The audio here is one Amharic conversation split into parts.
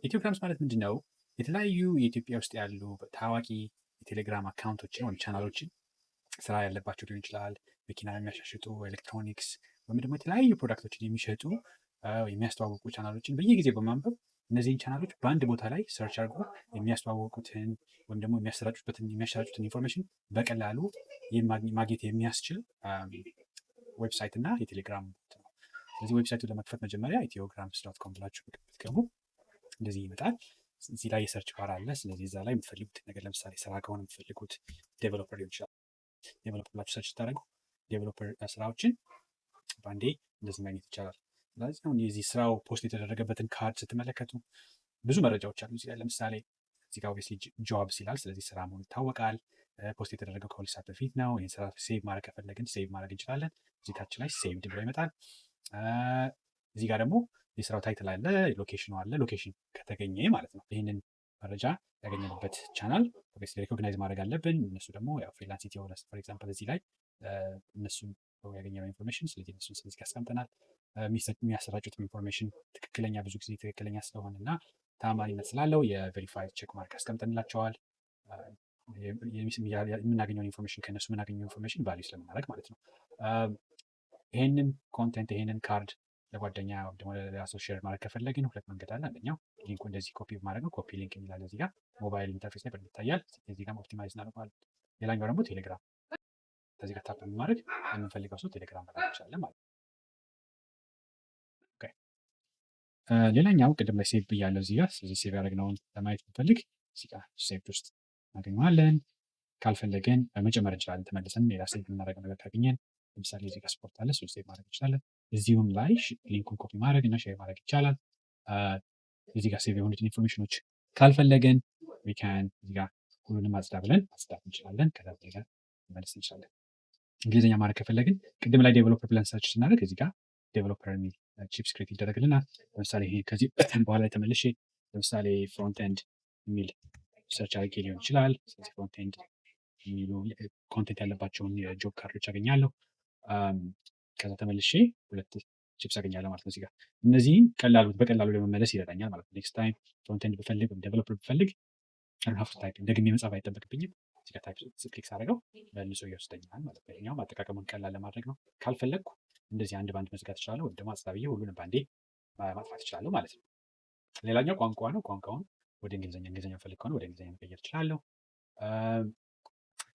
ኢትዮግራምስ ማለት ምንድን ነው? የተለያዩ የኢትዮጵያ ውስጥ ያሉ ታዋቂ የቴሌግራም አካውንቶችን ወይም ቻናሎችን ስራ ያለባቸው ሊሆን ይችላል፣ መኪና የሚያሻሽጡ፣ ኤሌክትሮኒክስ ወይም ደግሞ የተለያዩ ፕሮዳክቶችን የሚሸጡ የሚያስተዋውቁ ቻናሎችን በየጊዜው በማንበብ እነዚህን ቻናሎች በአንድ ቦታ ላይ ሰርች አድርጎ የሚያስተዋውቁትን ወይም ደግሞ የሚያሰራጩትን ኢንፎርሜሽን በቀላሉ ማግኘት የሚያስችል ዌብሳይት እና የቴሌግራም ቦት ነው። ስለዚህ ዌብሳይቱን ለመክፈት መጀመሪያ ኢትዮግራምስ ዶት ኮም ብላችሁ ብትገቡ እንደዚህ ይመጣል። እዚህ ላይ የሰርች ባር አለ። ስለዚህ እዛ ላይ የምትፈልጉት ነገር ለምሳሌ ስራ ከሆነ የምትፈልጉት ዴቨሎፐር ሊሆን ይችላል። ዴቨሎፐር ብላችሁ ሰርች ስታደርጉ ዴቨሎፐር ስራዎችን በአንዴ እንደዚህ ማግኘት ይቻላል። ስለዚህ አሁን የዚህ ስራው ፖስት የተደረገበትን ካርድ ስትመለከቱ ብዙ መረጃዎች አሉ እዚህ ላይ። ለምሳሌ እዚህ ጋር ኦብቪየስሊ ጆብስ ይላል። ስለዚህ ስራ መሆኑ ይታወቃል። ፖስት የተደረገው ከሁለት ሰዓት በፊት ነው። ይህን ስራ ሴቭ ማድረግ ከፈለግን ሴቭ ማድረግ እንችላለን። እዚህ ታች ላይ ሴቭድ ብሎ ይመጣል። እዚህ ጋር ደግሞ የስራው ታይትል አለ፣ ሎኬሽኑ አለ። ሎኬሽን ከተገኘ ማለት ነው። ይህንን መረጃ ያገኘንበት ቻናል ሪኮግናይዝ ማድረግ አለብን። እነሱ ደግሞ ፍሪላንስ ኢትዮ ፎር ኤግዛምፕል እዚህ ላይ እነሱ ያገኘነው ኢንፎርሜሽን ስለዚህ እነሱን ስለዚህ ያስቀምጠናል። የሚያሰራጩት ኢንፎርሜሽን ትክክለኛ ብዙ ጊዜ ትክክለኛ ስለሆነ እና ታማኝነት ስላለው የቬሪፋይድ ቼክ ማርክ ያስቀምጠንላቸዋል። የምናገኘውን ኢንፎርሜሽን ከእነሱ የምናገኘው ኢንፎርሜሽን ቫሊዩ ስለምናደርግ ማለት ነው። ይህንን ኮንቴንት ይህንን ካርድ ለጓደኛ ወይም ደግሞ ለሌላ ሰው ሼር ማድረግ ከፈለግን ሁለት መንገድ አለ። አንደኛው ሊንኩ እንደዚህ ኮፒ ማድረግ ነው። ኮፒ ሊንክ የሚላለ እዚህ ጋር ሞባይል ኢንተርፌስ ላይ በደንብ ይታያል። እዚህ ጋር ኦፕቲማይዝ እናደርገዋለን። ሌላኛው ደግሞ ቴሌግራም ከዚህ ጋር ታፕ በማድረግ የምንፈልገው ሰው ቴሌግራም መላክ እንችላለን ማለት ነው። ሌላኛው ቅድም ላይ ሴቭ ብያለሁ እዚህ ጋር። ስለዚህ ሴቭ ያደረግነውን ለማየት ብንፈልግ እዚህ ጋር ሴቭድ ውስጥ እናገኘዋለን። ካልፈለግን መጨመር እንችላለን። ተመልሰን ሌላ ሴቭ የምናደርገው ነገር ካገኘን ለምሳሌ እዚህ ጋር ስፖርት አለ፣ እሱን ሴቭ ማድረግ እንችላለን። እዚሁም ላይ ሊንኩን ኮፒ ማድረግ እና ሼር ማድረግ ይቻላል። እዚህ ጋር ሴቭ የሆኑትን ኢንፎርሜሽኖች ካልፈለግን ዊካን እዚህ ጋር ሁሉንም አጽዳ ብለን ማጽዳት እንችላለን። ከዛ ጋር መመለስ እንችላለን። እንግሊዝኛ ማድረግ ከፈለግን ቅድም ላይ ዴቨሎፐር ብለን ሰርች ስናደርግ እዚህ ጋር ዴቨሎፐር የሚል ቺፕ ስክሪፕት ይደረግልናል። ለምሳሌ ይሄ ከዚህ በኋላ ተመልሼ ለምሳሌ ፍሮንት ኤንድ የሚል ሰርች አድርጌ ሊሆን ይችላል። ስለዚህ ፍሮንት ኤንድ የሚሉ ኮንቴንት ያለባቸውን የጆብ ካርዶች አገኛለሁ። ከዛ ተመልሼ ሁለት ቺፕስ አገኛለሁ ማለት ነው እዚህ ጋር። እነዚህን በቀላሉ ለመመለስ ይረዳኛል ማለት ነው። ኔክስት ታይም ፍሮንት ኤንድ ብፈልግ ወይም ዴቨሎፐር ብፈልግ ሀፍ ታይፕ ደግሜ መጻፍ አይጠበቅብኝም። እዚህ ጋር ታይፕ ክሊክ ሳደርገው መልሶ ይወስደኛል ማለት ነው። ይኸኛውም አጠቃቀሙን ቀላል ለማድረግ ነው። ካልፈለግኩ እንደዚህ አንድ ባንድ መዝጋት እችላለሁ፣ ወይም ደግሞ አጽዳ ብዬ ሁሉንም ባንዴ ማጥፋት እችላለሁ ማለት ነው። ሌላኛው ቋንቋ ነው። ቋንቋውን ወደ እንግሊዝኛ ፈልግ ከሆነ ወደ እንግሊዝኛ መቀየር እችላለሁ።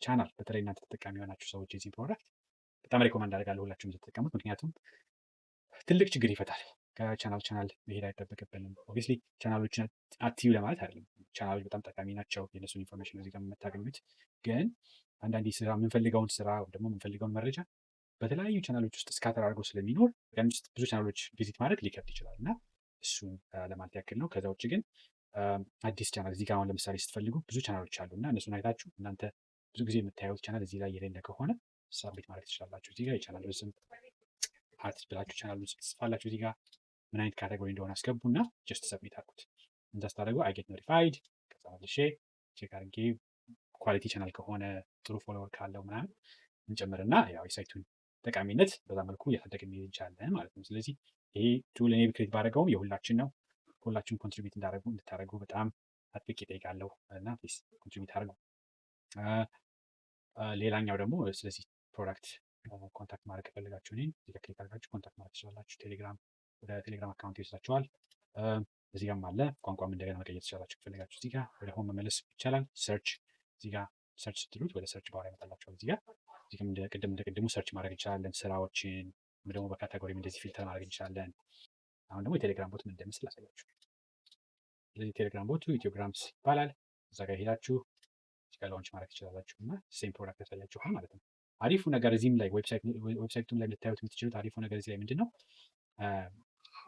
ቻናል በተለይ እናንተ ተጠቃሚ የሆናችሁ ሰዎች የዚህ ፕሮዳክት በጣም ሬኮመንድ አደርጋለሁ ሁላችሁም ተጠቀሙት። ምክንያቱም ትልቅ ችግር ይፈታል። ከቻናል መሄድ አይጠበቅብንም። ኦብቪየስሊ ቻናሎችን አትዩ ለማለት አይደለም። ቻናሎች በጣም ጠቃሚ ናቸው። የነሱን ኢንፎርሜሽን እዚህ ጋር የምታገኙት። ግን አንዳንዴ ስራ የምንፈልገውን ስራ ወይም ደግሞ የምንፈልገውን መረጃ በተለያዩ ቻናሎች ውስጥ ስካተር አድርጎ ስለሚኖር ቀን ውስጥ ብዙ ቻናሎች ቪዚት ማድረግ ሊከብድ ይችላል እና እሱን ለማለት ያክል ነው። ከዛ ውጭ ግን አዲስ ቻናል እዚህ ጋር አሁን ለምሳሌ ስትፈልጉ ብዙ ቻናሎች አሉ እና እነሱን አይታችሁ እናንተ ብዙ ጊዜ የምታዩት ቻናል እዚህ ላይ የሌለ ከሆነ ሳብሚት ማድረግ ትችላላችሁ። እዚህ ጋር የቻናል ስም አርቲስት ብላችሁ ቻናሉን ጽፋላችሁ። እዚህ ጋር ምን አይነት ካቴጎሪ እንደሆነ አስገቡ እና ጀስት ሰብሚት አድርጉት። እንደዛ ስታደርጉ አይ ጌት ኖቲፋይድ። ከዛ መልሼ ቼክ አድርጌ ኳሊቲ ቻናል ከሆነ ጥሩ ፎሎወር ካለው ምናምን እንጨምርና ያው የሳይቱን ጠቃሚነት በዛ መልኩ እያሳደግን መሄድ እንችላለን ማለት ነው። ስለዚህ ይሄ ቱል እኔ ክሬት ባደረገውም የሁላችን ነው። ሁላችሁም ኮንትሪቢዩት እንድታደርጉ በጣም አጥብቄ እጠይቃለሁ እና ፕሊዝ ኮንትሪቢዩት አድርጉ። ሌላኛው ደግሞ ስለዚህ ፕሮዳክት ኮንታክት ማድረግ ከፈለጋችሁ እኔን እዚህ ጋር ክሊክ አድርጋችሁ ኮንታክት ማድረግ ትችላላችሁ። ወደ ቴሌግራም አካውንት ይወስዳችኋል። እዚህ ጋርም አለ። ቋንቋም እንደገና መቀየር ትችላላችሁ ከፈለጋችሁ። እዚህ ጋር ወደ ሆም መመለስ ይቻላል። ሰርች እዚህ ጋር ሰርች ስትሉት ወደ ሰርች ባር ያመጣላችኋል። እዚህ ጋር እንደ ቅድሙ ሰርች ማድረግ እንችላለን። ስራዎችን ደግሞ በካቴጎሪም እንደዚህ ፊልተር ማድረግ እንችላለን። አሁን ደግሞ የቴሌግራም ቦት ምን እንደምስል አሳያችሁ። ስለዚህ ቴሌግራም ቦቱ ኢትዮግራምስ ይባላል። እዛ ጋር ሄዳችሁ ላውንች ማድረግ ትችላላችሁ እና ሴም ፕሮዳክት ያሳያችኋል ማለት ነው። አሪፉ ነገር እዚህም ላይ ዌብሳይቱም ላይ ልታዩት የምትችሉት አሪፉ ነገር እዚህ ላይ ምንድን ነው?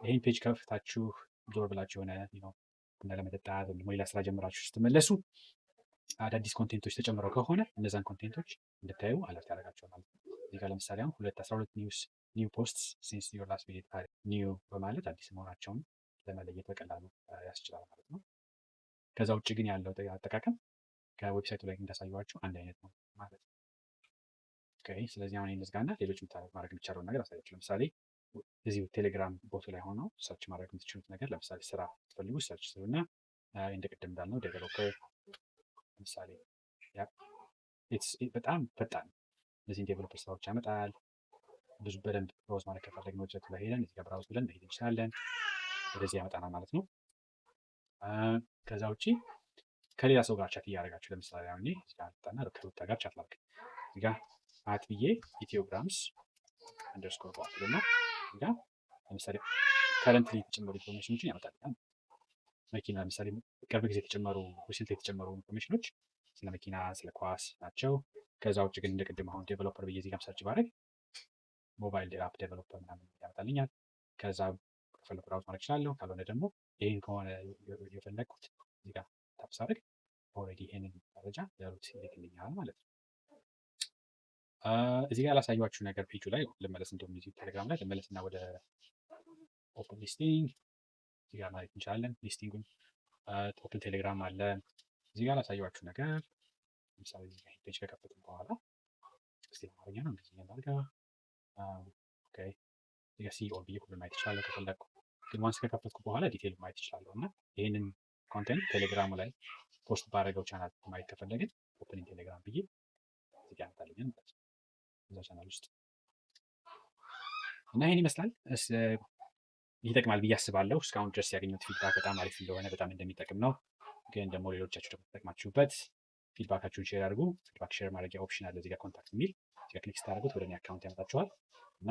ይህን ፔጅ ከፍታችሁ ዞር ብላችሁ የሆነ ቡና ለመጠጣት ወይም ደግሞ ሌላ ስራ ጀምራችሁ ስትመለሱ አዳዲስ ኮንቴንቶች ተጨምረው ከሆነ እነዛን ኮንቴንቶች እንድታዩ አለርት ያደርጋቸዋል ማለት ነው። እዚህ ጋር ለምሳሌ አሁን 212 ኒው ፖስትስ ሲንስ ዮር ላስት ቪዚት ኒው በማለት አዲስ መሆናቸውን ለመለየት በቀላሉ ያስችላል ማለት ነው። ከዛ ውጭ ግን ያለው አጠቃቀም ከዌብሳይቱ ላይ እንዳሳየኋችሁ አንድ አይነት ነው ማለት ነው። ስለዚህ አሁን ልዝጋና ሌሎች ማድረግ የሚቻለውን ነገር አሳያችሁ። ለምሳሌ እዚሁ ቴሌግራም ቦቱ ላይ ሆነው ሰርች ማድረግ የምትችሉት ነገር ለምሳሌ ስራ ትፈልጉ ሰርች ስሉና እንደ ቅድም እንዳልነው ዴቨሎፐር ለምሳሌ በጣም ፈጣን እነዚህን ዴቨሎፐር ስራዎች ያመጣል። ብዙ በደንብ ብራውዝ ማድረግ ከፈለግን ዌብሳይቱ ላይ ሄደን እዚህ ጋር ብራውዝ ብለን መሄድ እንችላለን። ወደዚህ ያመጣናል ማለት ነው። ከዛ ውጪ ከሌላ ሰው ጋር ቻት እያደረጋችሁ ለምሳሌ አሁን እዚህ ጋር መጣና ከሩታ ጋር ቻት ላድርግ እዚህ ጋር አት ብዬ ኢትዮግራምስ አንደርስኮር ባትል እና እዚህ ጋር ለምሳሌ ከረንትሊ የተጨመሩ ኢንፎርሜሽኖችን ያመጣልኛል። መኪና ለምሳሌ ቅርብ ጊዜ የተጨመሩ ሪሰንት የተጨመሩ ኢንፎርሜሽኖች ስለ መኪና ስለ ኳስ ናቸው። ከዛ ውጭ ግን እንደ ቅድም አሁን ዴቨሎፐር ብዬ እዚህ ጋር ሰርች ባደርግ ሞባይል አፕ ዴቨሎፐር ምናምን ያመጣልኛል። ከዛ ከፈለኩ ብራውዝ ማድረግ እችላለሁ። ካልሆነ ደግሞ ይህን ከሆነ የፈለግኩት እዚህ ጋር ታፕ ሳደርግ ኦልሬዲ ይሄንን መረጃ ለሩት ይልክልኛል ማለት ነው። እዚህ ጋር ላሳያችሁ ነገር ፔጁ ላይ ልመለስ፣ እንደውም እዚህ ቴሌግራም ላይ ልመለስና ወደ ኦፕን ሊስቲንግ እዚህ ጋር ማየት እንችላለን። ሊስቲንጉን ኦፕን ቴሌግራም አለ። እዚህ ጋር ላሳያችሁ ነገር ለምሳሌ እዚህ ጋር ፔጅ ከከፈትን በኋላ እስቲ አማርኛ ነው እንግሊዝኛ እናድርጋ። ኦኬ እዚህ ጋር ሲኦል ብዬ ሁሉን ማየት ይችላለሁ ከፈለግኩ። ግን ዋንስ ከከፈትኩ በኋላ ዲቴል ማየት ይችላለሁ እና ይህንን ኮንቴንት ቴሌግራሙ ላይ ፖስት ባደረገው ቻናል ማየት ከፈለግን ኦፕን ቴሌግራም ብዬ እዚህ ጋር ያመጣልኛል ማለት ነው እዛ ቻናል ውስጥ እና ይህን ይመስላል። ይጠቅማል ብዬ አስባለሁ። እስካሁን ድረስ ያገኘሁት ፊድባክ በጣም አሪፍ እንደሆነ በጣም እንደሚጠቅም ነው። ግን ደግሞ ሌሎቻችሁ ደግሞ ተጠቅማችሁበት ፊድባካችሁን ሼር አድርጉ። ፊድባክ ሼር ማድረጊያ ኦፕሽን አለ እዚህ ጋር ኮንታክት የሚል እዚህ ጋር ክሊክ ስታደርጉት ወደ እኔ አካውንት ያመጣችኋል እና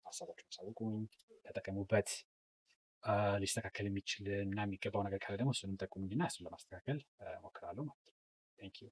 ሀሳባችሁን አሳውቁኝ፣ ተጠቀሙበት። ሊስተካከል የሚችል እና የሚገባው ነገር ካለ ደግሞ እሱንም ጠቁሙኝና እሱን ለማስተካከል እሞክራለሁ ማለት ነው። ቴንክ ዩ